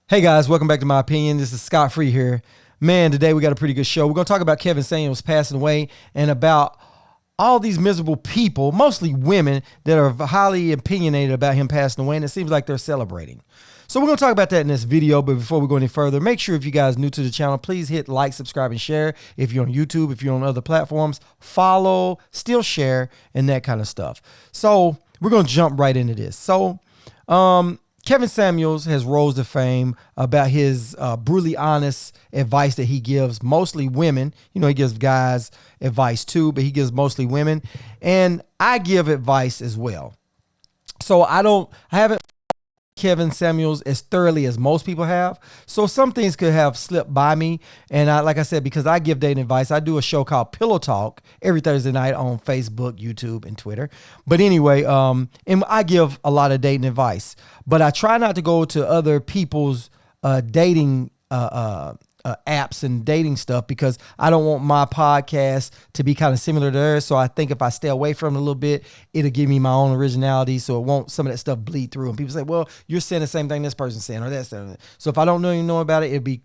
Hey guys, welcome back to My Opinion. This is Scott Free here. Man, today we got a pretty good show. We're going to talk about Kevin Samuels passing away and about all these miserable people, mostly women, that are highly opinionated about him passing away, and it seems like they're celebrating. So we're going to talk about that in this video, but before we go any further, make sure if you guys are new to the channel, please hit like, subscribe, and share. If you're on YouTube, if you're on other platforms, follow, still share, and that kind of stuff. So we're going to jump right into this. Kevin Samuels has rose to fame about his brutally honest advice that he gives mostly women. You know, he gives guys advice too, but he gives mostly women. And I give advice as well. So I haven't Kevin Samuels as thoroughly as most people have. So some things could have slipped by me. And like I said, because I give dating advice, I do a show called Pillow Talk every Thursday night on Facebook, YouTube, and Twitter. But anyway, and I give a lot of dating advice, but I try not to go to other people's dating apps and dating stuff because I don't want my podcast to be kind of similar to theirs. So I think if I stay away from it a little bit, it'll give me my own originality. So it won't some of that stuff bleed through. And people say, well, you're saying the same thing this person's saying or that's saying. So if I don't know about it, it'd be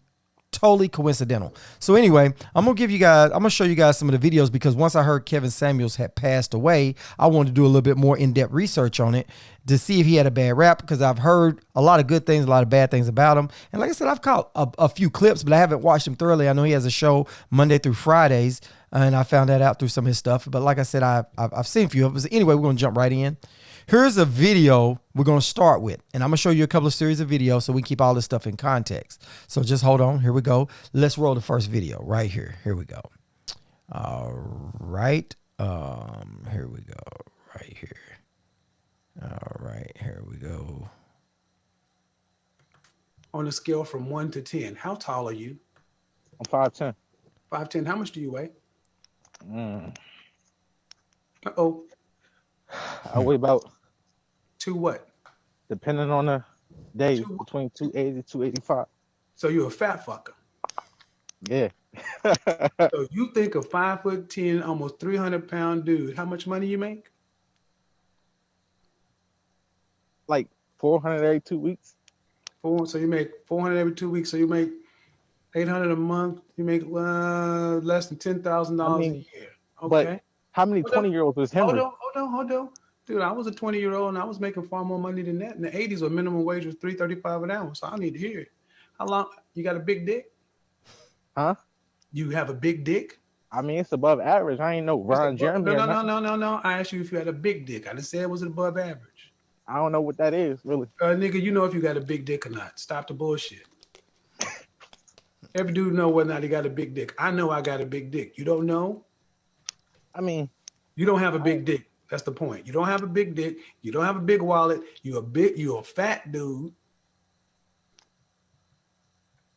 totally coincidental. So anyway, I'm gonna show you guys some of the videos because once I heard Kevin Samuels had passed away, I wanted to do a little bit more in-depth research on it to see if he had a bad rap, because I've heard a lot of good things, a lot of bad things about him. And like I said, I've caught a few clips, but I haven't watched him thoroughly. I know he has a show Monday through Fridays, and I found that out through some of his stuff. But like I said, I've seen a few of them. Anyway, we're gonna jump right in. Here's a video we're going to start with, and I'm going to show you a couple of series of videos so we keep all this stuff in context. So just hold on. Here we go. Let's roll the first video right here. Here we go. All right. Here we go. Right here. All right. Here we go. On a scale from 1 to 10, how tall are you? I'm 5'10". 5'10". How much do you weigh? Uh-oh. I weigh about, To what? depending on the day, between 280 285. So you're a fat fucker. Yeah. So you think a 5'10", almost 300-pound dude, how much money you make? Like 400 every 2 weeks. So you make 400 every 2 weeks. So you make 800 a month. You make less than $10,000 a year. Okay. But how many 20-year-olds is Henry? Hold on. Dude, I was a 20-year-old and I was making far more money than that. In the 80s, where minimum wage was $3.35 an hour. So I need to hear it. How long? You got a big dick? Huh? You have a big dick? I mean, it's above average. I ain't no Ron Jeremy. No. I asked you if you had a big dick. I didn't say it was above average. I don't know what that is, really. Nigga, you know if you got a big dick or not. Stop the bullshit. Every dude know whether or not he got a big dick. I know I got a big dick. You don't know? I mean, you don't have a big dick. That's the point. You don't have a big dick. You don't have a big wallet. You're a fat dude.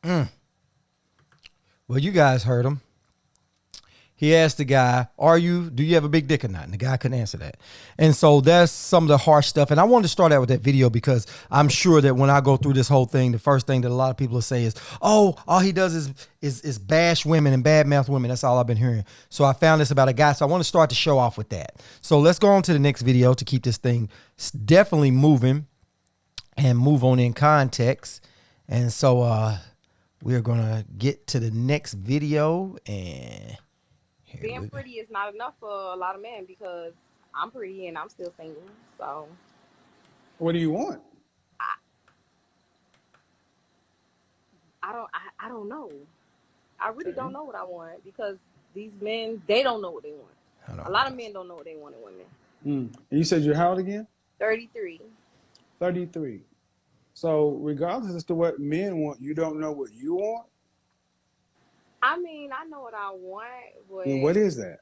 Well, you guys heard him. He asked the guy, do you have a big dick or not? And the guy couldn't answer that. And so that's some of the harsh stuff. And I wanted to start out with that video because I'm sure that when I go through this whole thing, the first thing that a lot of people will say is, oh, all he does is bash women and badmouth women. That's all I've been hearing. So I found this about a guy. So I want to start the show off with that. So let's go on to the next video to keep this thing definitely moving and move on in context. And so we're going to get to the next video. And being pretty is not enough for a lot of men because I'm pretty and I'm still single. So what do you want? I don't know. I really don't know what I want because these men, they don't know what they want. A lot of men don't know what they want in women. And you said you're how old again? 33. 33. So regardless as to what men want, you don't know what you want? I mean, I know what I want, but... Well, what is that?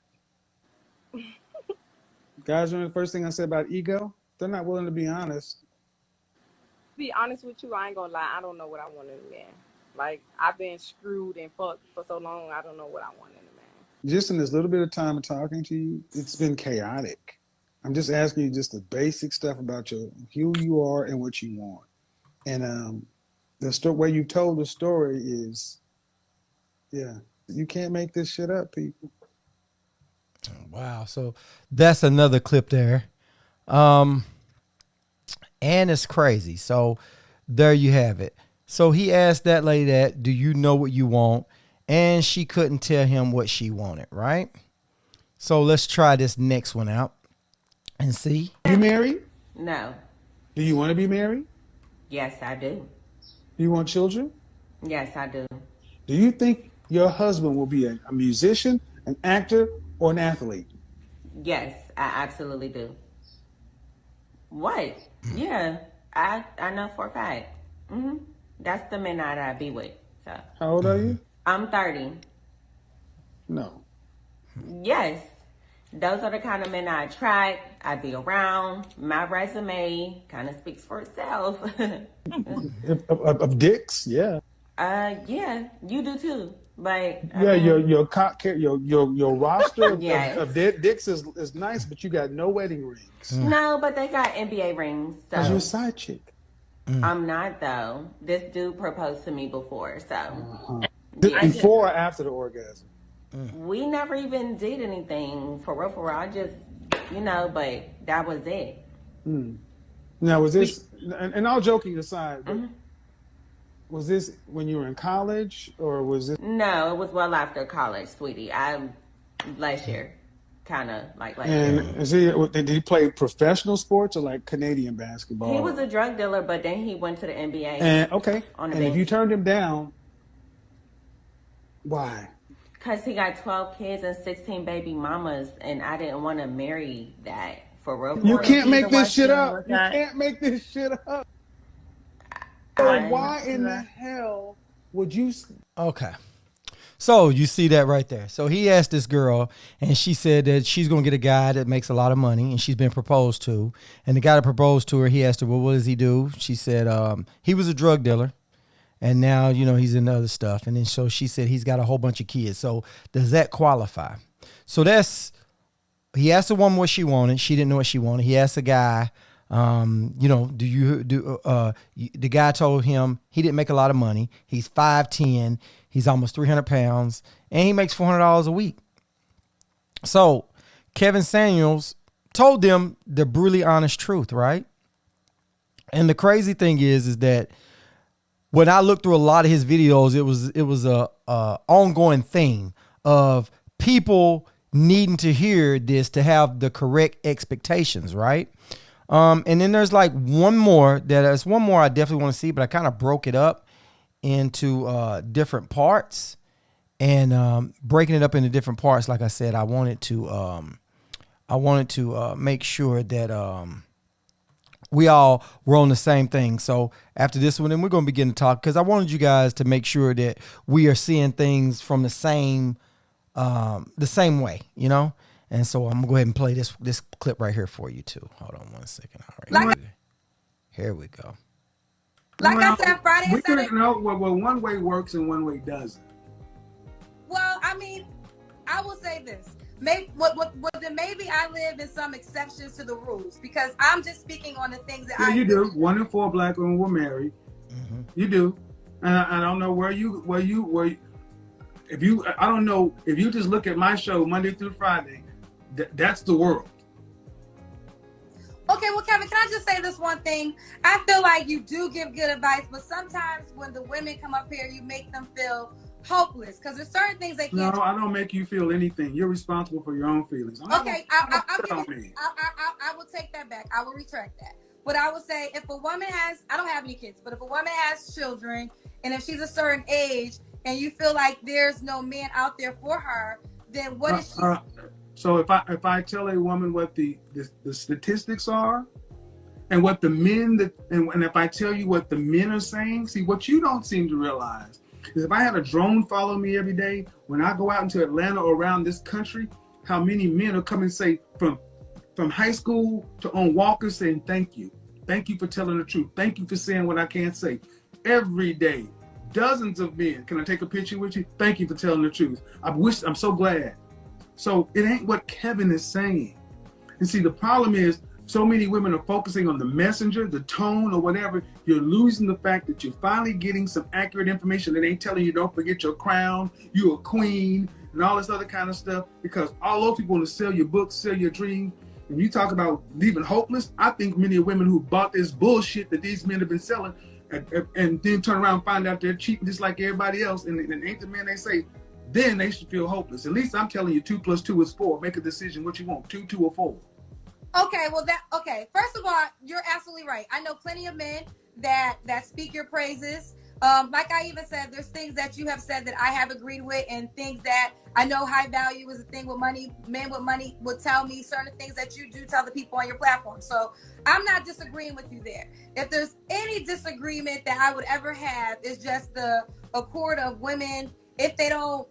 Guys, remember the first thing I said about ego? They're not willing to be honest. To be honest with you, I ain't gonna lie. I don't know what I want in a man. Like, I've been screwed and fucked for so long, I don't know what I want in a man. Just in this little bit of time of talking to you, it's been chaotic. I'm just asking you just the basic stuff about who you are and what you want. And the way you told the story is... yeah, you can't make this shit up, people. Wow. So that's another clip there. And it's crazy. So there you have it. So he asked that lady that, do you know what you want? And she couldn't tell him what she wanted, right? So let's try this next one out and see. You married? No. Do you want to be married? Yes, I do. Do you want children? Yes, I do. Do you think your husband will be a musician, an actor, or an athlete? Yes, I absolutely do. What? Yeah, I know for a fact. That's the men that I be with. So How old are you? I'm 30. No. Yes, those are the kind of men I attract. I be around. My resume kind of speaks for itself. Of dicks? Yeah. Yeah, you do too. But I Yeah, mean, your roster yes. of dicks is nice, but you got no wedding rings. No, but they got NBA rings, Cause you're a so side chick. I'm not though. This dude proposed to me before, so Uh-huh. yeah. Before or after the orgasm? We never even did anything for real, for real. I just, but that was it. Hmm. Now, was this, and all joking aside, but was this when you were in college or was this? No, it was well after college, sweetie. Last year, kind of like last year. And did he play professional sports or like Canadian basketball? He was a drug dealer, but then he went to the NBA. And okay, On the and if you bench. turned him down, why? Because he got 12 kids and 16 baby mamas, and I didn't want to marry that for real. You For real. can't He's make the one this shit she didn't up. look You at. can't make this shit up. So I, why in the hell would you? Okay. So you see that right there. So he asked this girl, and she said that she's going to get a guy that makes a lot of money, and she's been proposed to. And the guy that proposed to her, he asked her, well, what does he do? She said he was a drug dealer, and now, he's into other stuff. And then so she said he's got a whole bunch of kids. So does that qualify? So he asked the woman what she wanted. She didn't know what she wanted. He asked the guy, the guy told him he didn't make a lot of money. He's 5'10", he's almost 300 pounds, and he makes $400 a week. So Kevin Samuels told them the brutally honest truth, right? And the crazy thing is that when I looked through a lot of his videos, it was a ongoing theme of people needing to hear this to have the correct expectations, right? And then there's like one more I definitely want to see, but I kind of broke it up into different parts, and breaking it up into different parts. Like I said, I wanted to make sure that we all were on the same thing. So after this one, then we're going to begin to talk, because I wanted you guys to make sure that we are seeing things from the same way, And so I'm gonna go ahead and play this clip right here for you too. Hold on one second. All right, here we go. Like I said, Friday we and Saturday. could know well, one way works and one way doesn't. Well, I mean, I will say this. Maybe I live in some exceptions to the rules, because I'm just speaking on the things that you do. 1 in 4 black women were married. Mm-hmm. You do, and I don't know where you. If you, I don't know if you just look at my show Monday through Friday. That's the world. Okay, well, Kevin, can I just say this one thing? I feel like you do give good advice, but sometimes when the women come up here, you make them feel hopeless, because there's certain things they can't. No, I don't make you feel anything. You're responsible for your own feelings. Okay, I will take that back. I will retract that. But I would say, if a woman has, I don't have any kids, but if a woman has children, and if she's a certain age, and you feel like there's no man out there for her, then what is she? So if I tell a woman what the statistics are, and what the men and if I tell you what the men are saying, see, what you don't seem to realize is, if I had a drone follow me every day when I go out into Atlanta or around this country, how many men will come and say from high school to on walkers saying thank you for telling the truth, thank you for saying what I can't say, every day. Dozens of men. Can I take a picture with you? Thank you for telling the truth. I'm so glad. So it ain't what Kevin is saying. And see, the problem is, so many women are focusing on the messenger, the tone, or whatever. You're losing the fact that you're finally getting some accurate information that ain't telling you don't forget your crown, you're a queen, and all this other kind of stuff. Because all those people want to sell your books, sell your dreams. And you talk about leaving hopeless. I think many women who bought this bullshit that these men have been selling and then turn around and find out they're cheating just like everybody else, and ain't the man they say, then they should feel hopeless. At least I'm telling you, 2 + 2 is 4. Make a decision what you want, 2, 2, or 4. Okay, well first of all, you're absolutely right. I know plenty of men that speak your praises. Like I even said, there's things that you have said that I have agreed with, and things that I know high value is a thing with money. Men with money would tell me certain things that you do tell the people on your platform. So I'm not disagreeing with you there. If there's any disagreement that I would ever have, is just the accord of women, if they don't,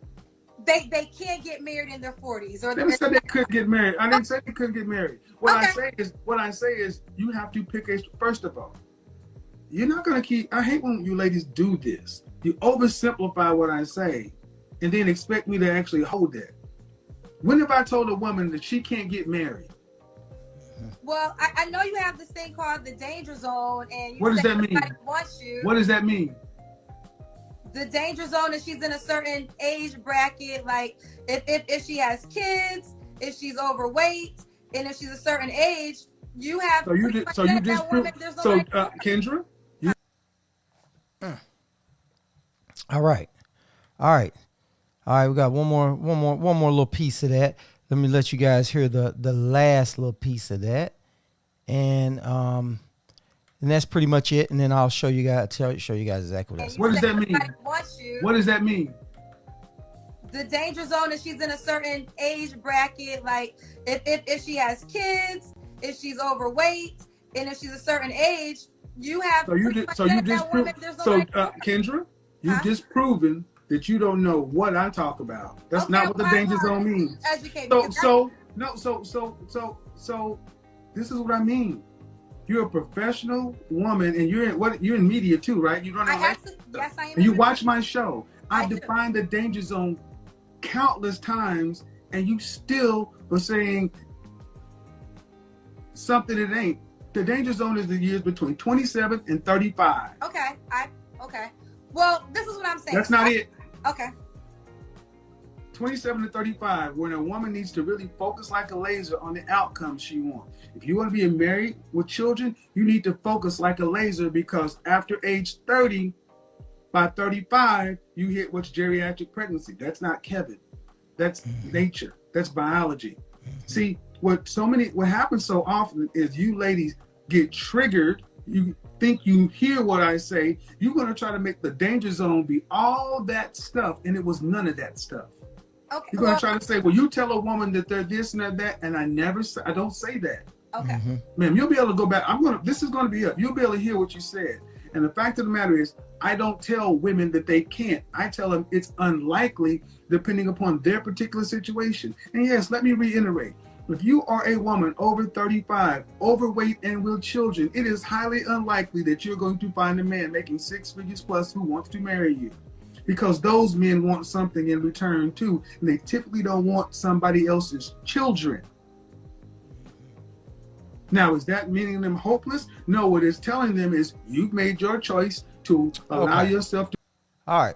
they can't get married in their 40s, or Never said they couldn't get married. I didn't say they couldn't get married. What I say is you have to pick first of all, you're not gonna keep. I hate when you ladies do this. You oversimplify what I say, and then expect me to actually hold that. When have I told a woman that she can't get married? Well, I know you have this thing called the danger zone, and what does that mean? Wants you. What does that mean? The danger zone is she's in a certain age bracket, like if she has kids, if she's overweight, and if she's a certain age, you have. So you just Kendra. All right. We got one more little piece of that. Let me let you guys hear the last little piece of that, and that's pretty much it. And then I'll show you guys exactly what that's. What does that mean? What does that mean? The danger zone is she's in a certain age bracket, like if she has kids, if she's overweight, and if she's a certain age, you have. Kendra, you've just proven that you don't know what I talk about. That's not what the danger zone means. So this is what I mean. You're a professional woman, and you're in media too, right? You don't know. Yes, I am. And you watch my show. I've defined the danger zone countless times, and you still are saying something that ain't. The danger zone is the years between 27 and 35. Okay. Well, this is what I'm saying. That's not it. Okay. 27 to 35, when a woman needs to really focus like a laser on the outcome she wants. If you want to be married with children, you need to focus like a laser, because after age 30, by 35, you hit what's geriatric pregnancy. That's not Kevin. That's nature. That's biology. See, what happens so often is you ladies get triggered. You think you hear what I say. You're going to try to make the danger zone be all that stuff, and it was none of that stuff. Okay. You're going to try to say, well, you tell a woman that they're this and that, and I don't say that. Okay. Ma'am, you'll be able to go back. This is going to be up. You'll be able to hear what you said. And the fact of the matter is, I don't tell women that they can't. I tell them it's unlikely depending upon their particular situation. And yes, let me reiterate. If you are a woman over 35, overweight and with children, it is highly unlikely that you're going to find a man making 6 figures plus who wants to marry you. Because those men want something in return too, and they typically don't want somebody else's children. Now, is that meaning them hopeless? No, what it's telling them is you've made your choice to allow yourself to. All right.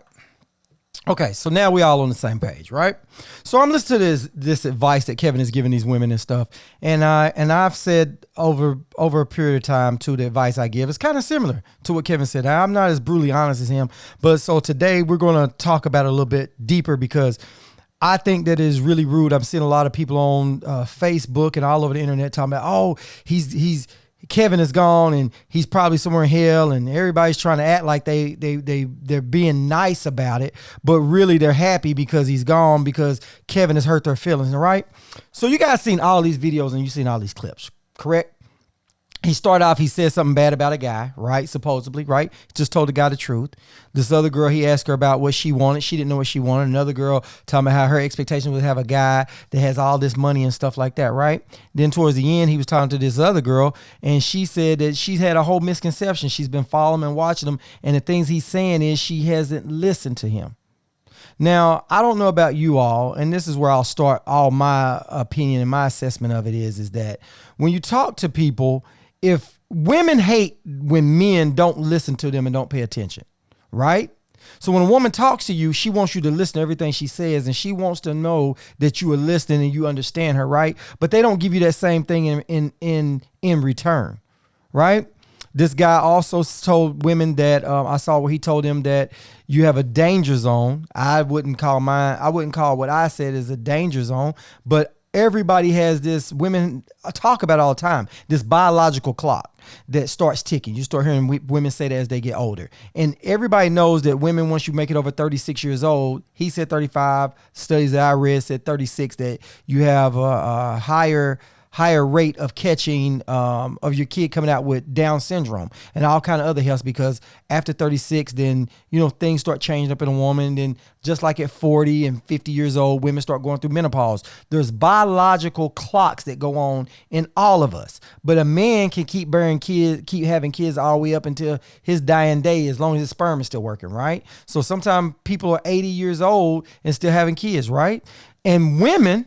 Okay, so now we all on the same page, right? So I'm listening to this advice that Kevin is giving these women and stuff, and I've said over a period of time too, the advice I give is kind of similar to what Kevin said. Now, I'm not as brutally honest as him, but so today we're going to talk about it a little bit deeper, because I think that is really rude. I'm seeing a lot of people on Facebook and all over the internet talking about, oh, Kevin is gone and he's probably somewhere in hell, and everybody's trying to act like they're being nice about it, but really they're happy because he's gone, because Kevin has hurt their feelings, all right? So you guys seen all these videos and you've seen all these clips, correct? He started off, he said something bad about a guy, right? Supposedly, right? Just told the guy the truth. This other girl, he asked her about what she wanted. She didn't know what she wanted. Another girl talking about how her expectation was to have a guy that has all this money and stuff like that, right? Then towards the end, he was talking to this other girl, and she said that she's had a whole misconception. She's been following him and watching him, and the things he's saying is she hasn't listened to him. Now, I don't know about you all, and this is where I'll start all my opinion and my assessment of it is that when you talk to people, if women hate when men don't listen to them and don't pay attention, right? So when a woman talks to you, she wants you to listen to everything she says, and she wants to know that you are listening and you understand her, right? But they don't give you that same thing in return, right? This guy also told women that I saw where he told them that you have a danger zone. I wouldn't call what I said as a danger zone, but everybody has this, women talk about it all the time, this biological clock that starts ticking. You start hearing women say that as they get older. And everybody knows that women, once you make it over 36 years old, he said 35, studies that I read said 36, that you have a higher rate of catching of your kid coming out with Down syndrome and all kind of other health, because after 36, then, you know, things start changing up in a woman. Then just like at 40 and 50 years old, women start going through menopause. There's biological clocks that go on in all of us, but a man can keep bearing kids, keep having kids all the way up until his dying day, as long as his sperm is still working, right? So sometimes people are 80 years old and still having kids, right? And women,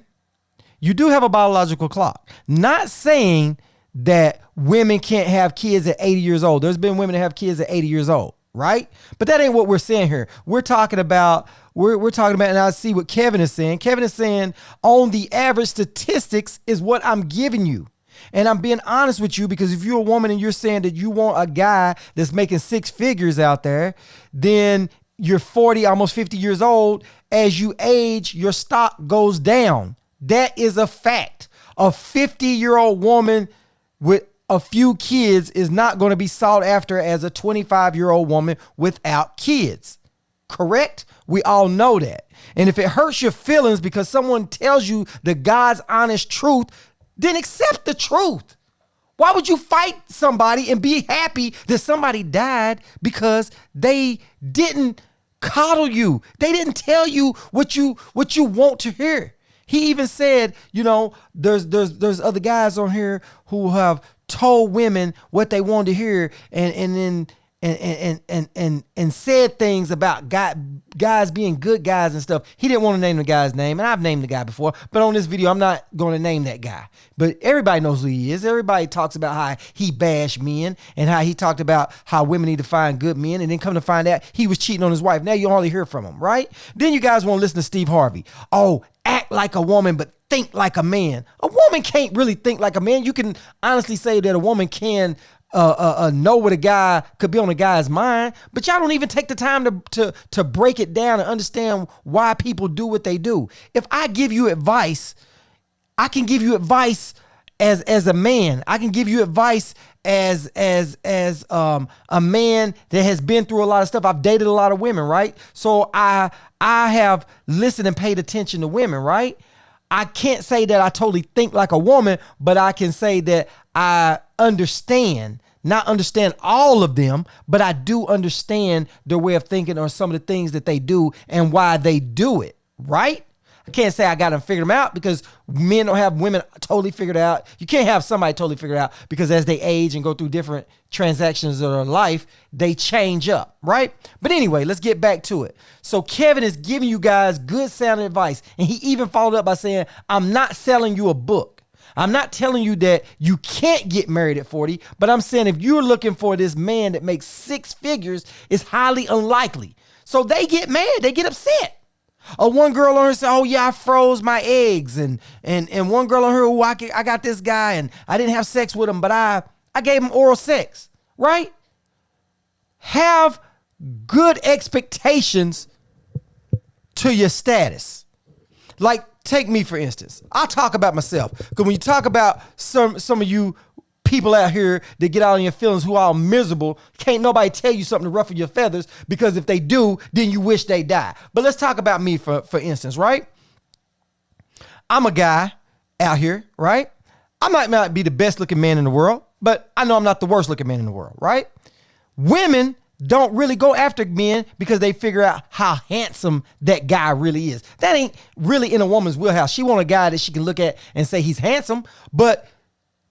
you do have a biological clock. Not saying that women can't have kids at 80 years old. There's been women that have kids at 80 years old, right? But that ain't what we're saying here. We're talking about, and I see what Kevin is saying. Kevin is saying on the average statistics is what I'm giving you. And I'm being honest with you, because if you're a woman and you're saying that you want a guy that's making six figures out there, then you're 40, almost 50 years old. As you age, your stock goes down. That is a fact. A 50-year-old woman with a few kids is not going to be sought after as a 25-year-old woman without kids. Correct? We all know that. And if it hurts your feelings because someone tells you the God's honest truth, then accept the truth. Why would you fight somebody and be happy that somebody died because they didn't coddle you? They didn't tell you what you want to hear. He even said, you know, there's other guys on here who have told women what they wanted to hear, and said things about guys being good guys and stuff. He didn't want to name the guy's name, and I've named the guy before, but on this video, I'm not going to name that guy. But everybody knows who he is. Everybody talks about how he bashed men and how he talked about how women need to find good men, and then come to find out he was cheating on his wife. Now you hardly hear from him, right? Then you guys want to listen to Steve Harvey. Oh, act like a woman, but think like a man. A woman can't really think like a man. You can honestly say that a woman can know what a guy could be on a guy's mind, but y'all don't even take the time to break it down and understand why people do what they do. If I give you advice, I can give you advice as a man. I can give you advice as a man that has been through a lot of stuff. I've dated a lot of women, right? So I have listened and paid attention to women, right? I can't say that I totally think like a woman, but I can say that I understand, not understand all of them, but I do understand their way of thinking or some of the things that they do and why they do it, right? I can't say I got them figured them out, because men don't have women totally figured out. You can't have somebody totally figured out, because as they age and go through different transactions of their life, they change up, right? But anyway, let's get back to it. So Kevin is giving you guys good sounding advice. And he even followed up by saying, I'm not selling you a book. I'm not telling you that you can't get married at 40, but I'm saying if you're looking for this man that makes six figures, it's highly unlikely. So they get mad, they get upset. One girl on her said, oh yeah, I froze my eggs. And one girl on her, oh, I got this guy and I didn't have sex with him, but I gave him oral sex, right? Have good expectations to your status. Like, take me, for instance. I'll talk about myself. Because when you talk about some of you people out here that get out on your feelings who are all miserable, can't nobody tell you something to ruffle your feathers, because if they do, then you wish they die. But let's talk about me, for instance, right? I'm a guy out here, right? I might not be the best looking man in the world, but I know I'm not the worst looking man in the world, right? Women don't really go after men because they figure out how handsome that guy really is. That ain't really in a woman's wheelhouse. She want a guy that she can look at and say he's handsome, but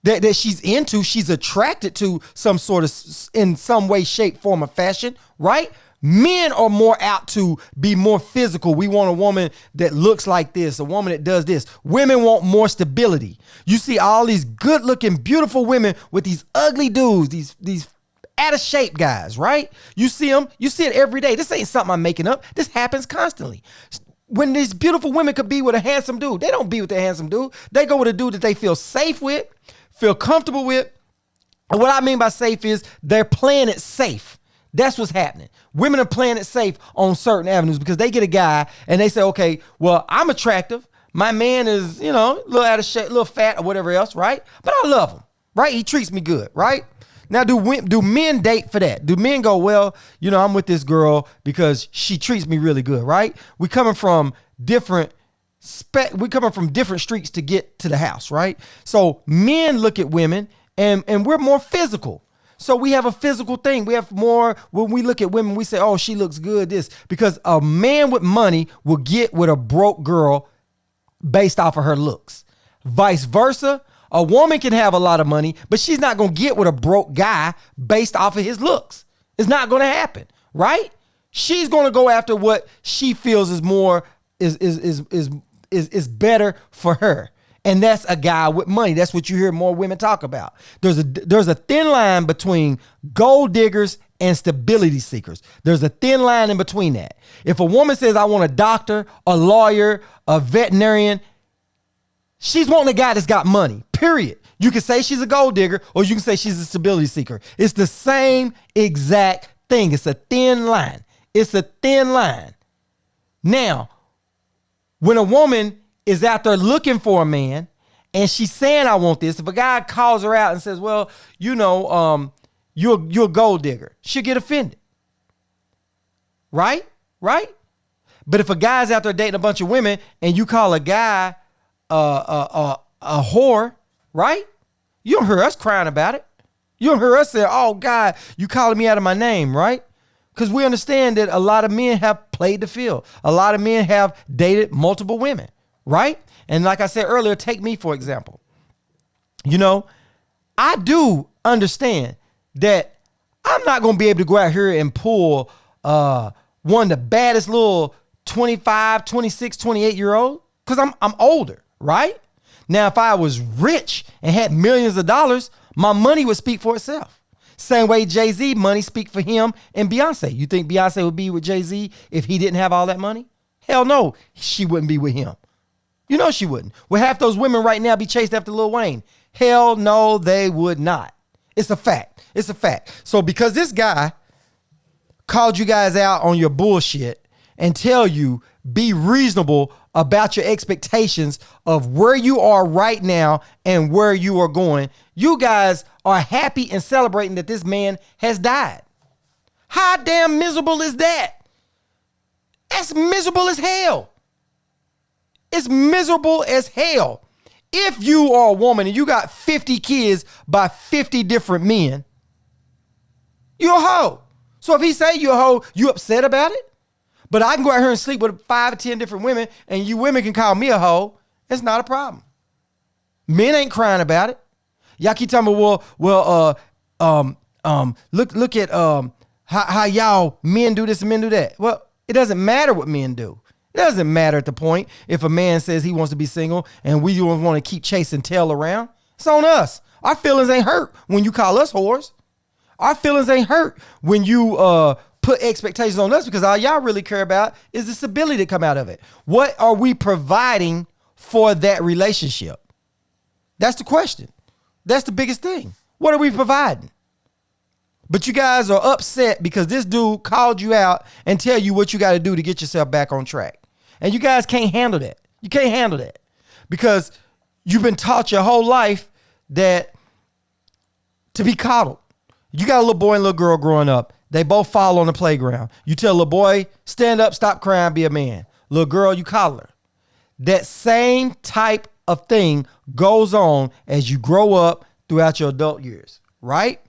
that she's into, she's attracted to some sort of, in some way, shape, form, or fashion, right? Men are more out to be more physical. We want a woman that looks like this, a woman that does this. Women want more stability. You see all these good looking, beautiful women with these ugly dudes, these out of shape guys, right? You see them, you see it every day. This ain't something I'm making up. This happens constantly. When these beautiful women could be with a handsome dude, they don't be with a handsome dude. They go with a dude that they feel safe with, feel comfortable with, And what I mean by safe is they're playing it safe. That's what's happening. Women are playing it safe on certain avenues because they get a guy and they say, okay, well, I'm attractive. My man is, a little out of shape, a little fat or whatever else, right? But I love him, right? He treats me good, right? Now, do men date for that? Do men go, well, I'm with this girl because she treats me really good, right? We're coming from different streets to get to the house, right? So men look at women and we're more physical. So we have a physical thing. We have more, when we look at women, we say, oh, she looks good, this. Because a man with money will get with a broke girl based off of her looks. Vice versa, a woman can have a lot of money, but she's not going to get with a broke guy based off of his looks. It's not going to happen, right? She's going to go after what she feels is more, is better for her. And that's a guy with money. That's what you hear more women talk about. There's a thin line between gold diggers and stability seekers. There's a thin line in between that. If a woman says, I want a doctor, a lawyer, a veterinarian, she's wanting a guy that's got money, period. You can say she's a gold digger or you can say she's a stability seeker. It's the same exact thing. It's a thin line. It's a thin line. Now, when a woman is out there looking for a man and she's saying, I want this, if a guy calls her out and says, well, you're a gold digger, she'll get offended. Right? But if a guy's out there dating a bunch of women and you call a guy a whore, right? You don't hear us crying about it. You don't hear us saying, oh God, you calling me out of my name, right? Because we understand that a lot of men have played the field. A lot of men have dated multiple women. Right? And like I said earlier, take me, for example. I do understand that I'm not going to be able to go out here and pull one of the baddest little 25, 26, 28-year-old because I'm older, right? Now, if I was rich and had millions of dollars, my money would speak for itself. Same way Jay-Z money speak for him and Beyonce. You think Beyonce would be with Jay-Z if he didn't have all that money? Hell no, she wouldn't be with him. She wouldn't. Would half those women right now be chased after Lil Wayne? Hell no, they would not. It's a fact. It's a fact. So because this guy called you guys out on your bullshit and tell you be reasonable about your expectations of where you are right now and where you are going, you guys are happy and celebrating that this man has died. How damn miserable is that? That's miserable as hell. It's miserable as hell. If you are a woman and you got 50 kids by 50 different men, you're a hoe. So if he say you're a hoe, you upset about it? But I can go out here and sleep with 5 or 10 different women and you women can call me a hoe. It's not a problem. Men ain't crying about it. Y'all keep talking about, look at how y'all men do this and men do that. Well, it doesn't matter what men do. It doesn't matter at the point if a man says he wants to be single and we don't want to keep chasing tail around. It's on us. Our feelings ain't hurt when you call us whores. Our feelings ain't hurt when you put expectations on us because all y'all really care about is the stability that come out of it. What are we providing for that relationship? That's the question. That's the biggest thing. What are we providing? But you guys are upset because this dude called you out and tell you what you got to do to get yourself back on track. And you guys can't handle that. You can't handle that because you've been taught your whole life that to be coddled. You got a little boy and little girl growing up. They both fall on the playground. You tell little boy, stand up, stop crying, be a man. Little girl, you coddle her. That same type of thing goes on as you grow up throughout your adult years, right?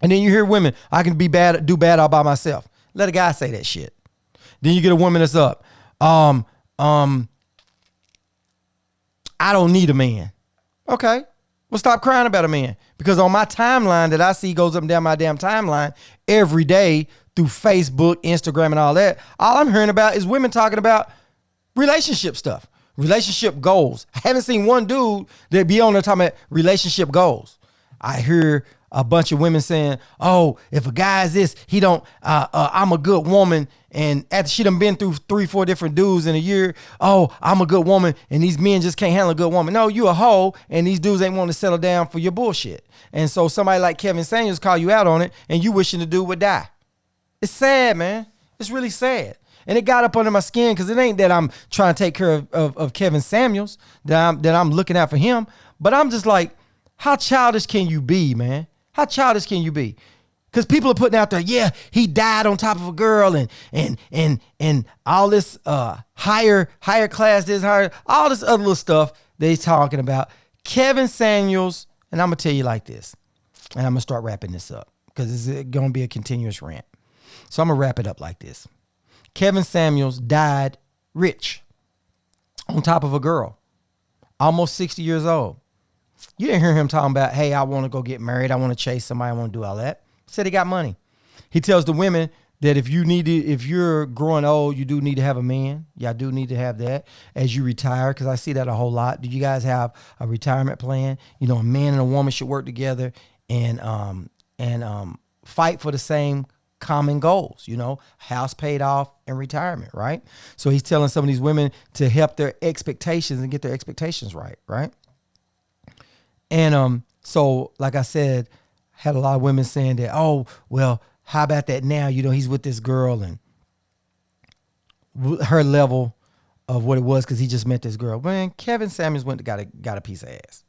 And then you hear women, I can do bad all by myself. Let a guy say that shit. Then you get a woman that's up. I don't need a man. Okay. Well, stop crying about a man. Because on my timeline that I see goes up and down my damn timeline every day through Facebook, Instagram, and all that, all I'm hearing about is women talking about relationship stuff, relationship goals. I haven't seen one dude that be on there talking about relationship goals. I hear a bunch of women saying, oh, if a guy is this, he don't, I'm a good woman. And after she done been through 3-4 different dudes in a year, oh, I'm a good woman. And these men just can't handle a good woman. No, you a hoe. And these dudes ain't want to settle down for your bullshit. And so somebody like Kevin Samuels call you out on it and you wishing the dude would die. It's sad, man. It's really sad. And it got up under my skin because it ain't that I'm trying to take care of Kevin Samuels, that I'm looking out for him. But I'm just like, how childish can you be, man? How childish can you be? Because people are putting out there, yeah, he died on top of a girl and all this higher class, all this other little stuff they talking about. Kevin Samuels, and I'm going to tell you like this, and I'm going to start wrapping this up because it's going to be a continuous rant. So I'm going to wrap it up like this. Kevin Samuels died rich on top of a girl, almost 60 years old. You didn't hear him talking about, hey, I want to go get married. I want to chase somebody. I want to do all that. He said he got money. He tells the women that if you're growing old, you do need to have a man. Y'all do need to have that as you retire, because I see that a whole lot. Do you guys have a retirement plan? You know, a man and a woman should work together and fight for the same common goals, you know, house paid off and retirement, right? So he's telling some of these women to help their expectations and get their expectations right? And so like I said, had a lot of women saying that, oh, well, how about that now? You know, he's with this girl and her level of what it was because he just met this girl. Man, Kevin Samuels went and got a piece of ass.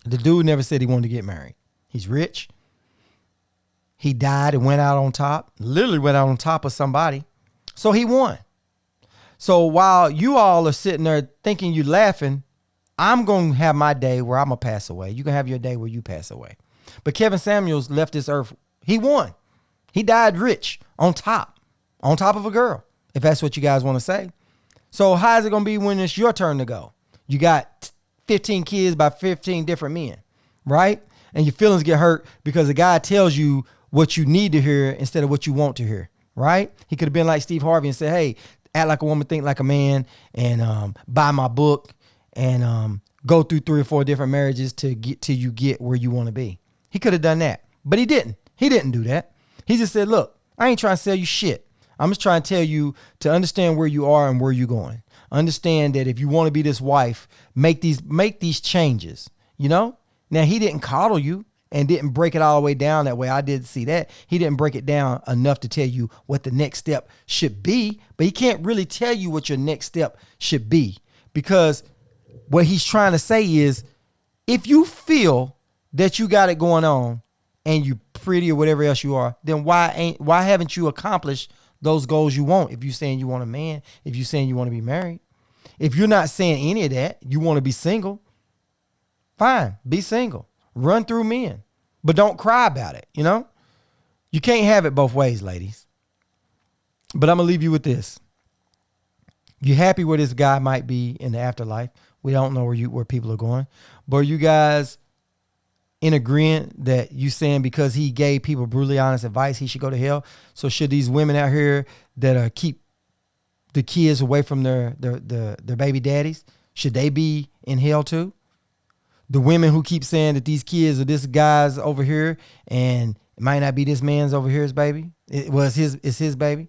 The dude never said he wanted to get married. He's rich. He died and went out on top, literally went out on top of somebody. So he won. So while you all are sitting there thinking you laughing, I'm going to have my day where I'm going to pass away. You can have your day where you pass away. But Kevin Samuels left this earth. He won. He died rich on top of a girl, if that's what you guys want to say. So how is it going to be when it's your turn to go? You got 15 kids by 15 different men, right? And your feelings get hurt because the guy tells you what you need to hear instead of what you want to hear, right? He could have been like Steve Harvey and said, hey, act like a woman, think like a man, and buy my book and go through 3 or 4 different marriages to get till you get where you want to be. He could have done that, but he didn't. He didn't do that. He just said, look, I ain't trying to sell you shit. I'm just trying to tell you to understand where you are and where you're going. Understand that if you want to be this wife, make these changes, you know? Now, he didn't coddle you and didn't break it all the way down that way. I did see that. He didn't break it down enough to tell you what the next step should be, but he can't really tell you what your next step should be, because what he's trying to say is, if you feel that you got it going on and you pretty or whatever else you are, then why haven't you accomplished those goals you want? If you're saying you want a man, if you're saying you want to be married, if you're not saying any of that, you want to be single, fine, be single. Run through men, but don't cry about it. You know, you can't have it both ways, ladies. But I'm going to leave you with this. You happy where this guy might be in the afterlife? We don't know where people are going, but are you guys in agreement that you saying because he gave people brutally honest advice, he should go to hell? So should these women out here that keep the kids away from their baby daddies, should they be in hell too? The women who keep saying that these kids are this guy's over here and it might not be this man's over here's baby, it's his baby,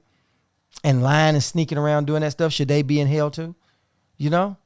and lying and sneaking around doing that stuff, should they be in hell too? You know,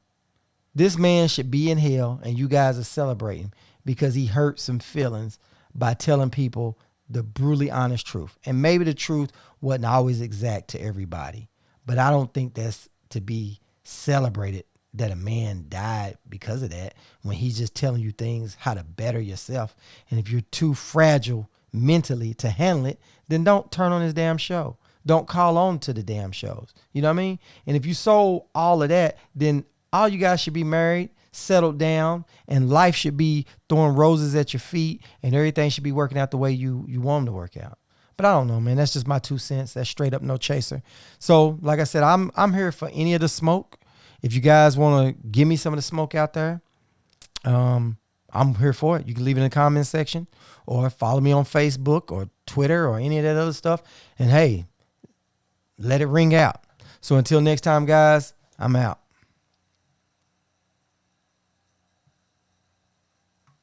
this man should be in hell, and you guys are celebrating because he hurt some feelings by telling people the brutally honest truth. And maybe the truth wasn't always exact to everybody, but I don't think that's to be celebrated, that a man died because of that, when he's just telling you things, how to better yourself. And if you're too fragile mentally to handle it, then don't turn on his damn show. Don't call on to the damn shows. You know what I mean? And if you sold all of that, then all you guys should be married, settled down, and life should be throwing roses at your feet, and everything should be working out the way you want them to work out. But I don't know, man. That's just my 2 cents. That's straight up no chaser. So like I said, I'm here for any of the smoke. If you guys want to give me some of the smoke out there, I'm here for it. You can leave it in the comment section or follow me on Facebook or Twitter or any of that other stuff. And hey, let it ring out. So until next time, guys, I'm out.